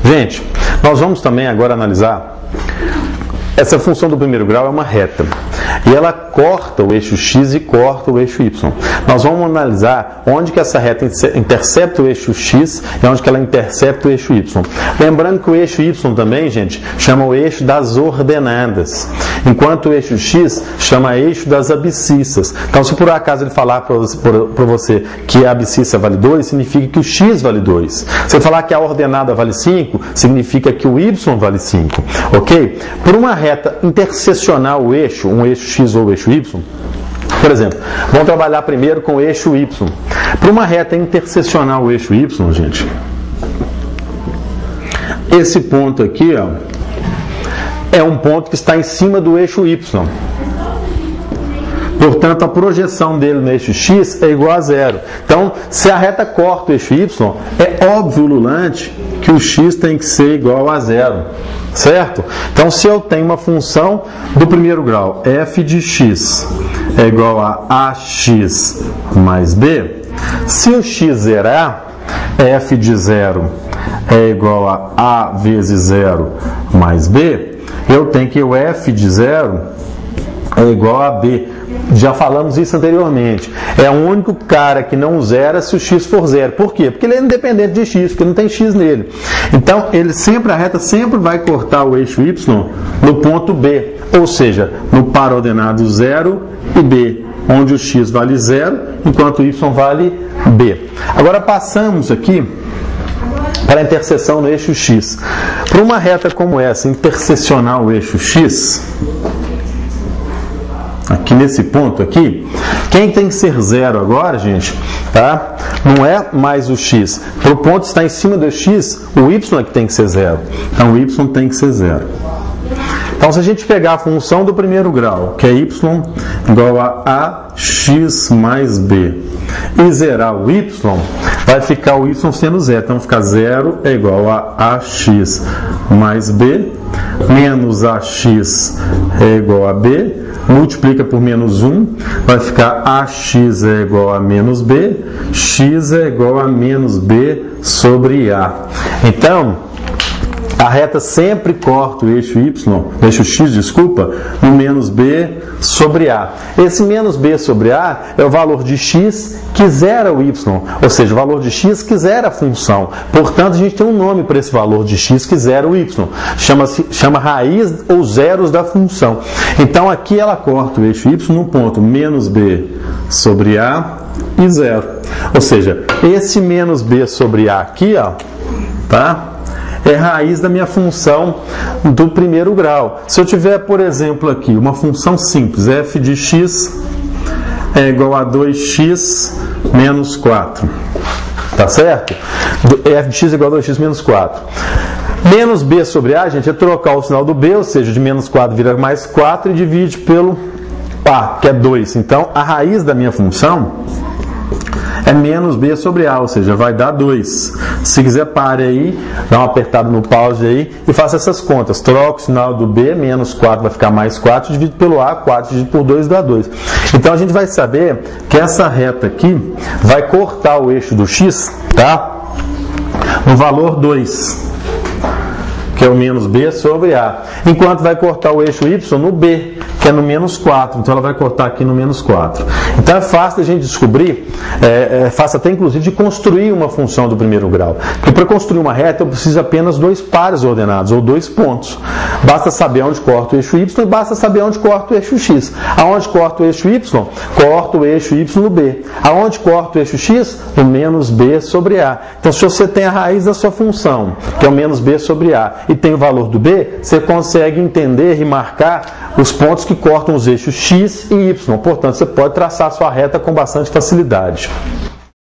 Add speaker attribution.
Speaker 1: Gente, nós vamos também agora analisar essa função do primeiro grau. É uma reta e ela corta o eixo x e corta o eixo y. Nós vamos analisar onde que essa reta intercepta o eixo x e onde que ela intercepta o eixo y. Lembrando que o eixo y também, gente, chama o eixo das ordenadas, enquanto o eixo x chama eixo das abscissas. Então, se por acaso ele falar para você que a abscissa vale 2, significa que o x vale 2. Se ele falar que a ordenada vale 5, significa que o y vale 5. Ok? Por uma reta intersecionar o eixo, um eixo x ou eixo y, por exemplo, vamos trabalhar primeiro com o eixo y. Para uma reta intersecionar o eixo y, gente, esse ponto aqui, ó, é um ponto que está em cima do eixo y. Portanto, a projeção dele no eixo x é igual a zero. Então, se a reta corta o eixo y, é óbvio, ululante, que o x tem que ser igual a zero. Certo? Então, se eu tenho uma função do primeiro grau, f de x é igual a ax mais b, se o x zerar, f de 0 é igual a vezes 0 mais b, eu tenho que o f de 0 é igual a b. Já falamos isso anteriormente. É o único cara que não zera se o x for zero. Por quê? Porque ele é independente de x, porque não tem x nele. Então, a reta sempre vai cortar o eixo y no ponto B, ou seja, no par ordenado 0 e b, onde o x vale 0, enquanto o y vale b. Agora passamos aqui para a interseção no eixo x. Para uma reta como essa, intersecionar o eixo x, aqui nesse ponto aqui, quem tem que ser zero agora, gente, tá? Não é mais o x. Para o ponto estar em cima do x, o y é que tem que ser zero. Então, o y tem que ser zero. Então, se a gente pegar a função do primeiro grau, que é y igual a ax mais b, e zerar o y, vai ficar o y sendo zero. Então, ficar 0 é igual a ax mais b, menos ax é igual a b, multiplica por menos 1, vai ficar ax é igual a menos b, x é igual a menos b sobre a. Então, a reta sempre corta o eixo x, no menos b sobre a. Esse menos b sobre a é o valor de x que zera o y, ou seja, o valor de x que zera a função. Portanto, a gente tem um nome para esse valor de x que zera o y. Chama raiz ou zeros da função. Então, aqui ela corta o eixo y no ponto menos b sobre a e zero. Ou seja, esse menos b sobre a aqui, ó, tá? É raiz da minha função do primeiro grau. Se eu tiver, por exemplo, aqui uma função simples, f de x é igual a 2x menos 4. Tá certo? F de x é igual a 2x menos 4. Menos b sobre a, gente, é trocar o sinal do b, ou seja, de menos 4 vira mais 4 e divide pelo a, que é 2. Então, a raiz da minha função é menos b sobre a, ou seja, vai dar 2. Se quiser, pare aí, dá uma apertada no pause aí e faça essas contas. Troca o sinal do b, menos 4 vai ficar mais 4, dividido pelo a, 4 dividido por 2 dá 2. Então, a gente vai saber que essa reta aqui vai cortar o eixo do x, tá? No valor 2, que é o menos b sobre a. Enquanto vai cortar o eixo y no b, que é no menos 4. Então, ela vai cortar aqui no menos 4. Então, é fácil a gente descobrir, é fácil até, inclusive, de construir uma função do primeiro grau. Porque para construir uma reta, eu preciso apenas 2 pares ordenados, ou 2 pontos. Basta saber onde corta o eixo y e basta saber onde corta o eixo x. Aonde corta o eixo y? Corta o eixo y no b. Aonde corta o eixo x? No menos b sobre a. Então, se você tem a raiz da sua função, que é o menos b sobre a, e tem o valor do b, você consegue entender e marcar os pontos que cortam os eixos x e y. Portanto, você pode traçar a sua reta com bastante facilidade.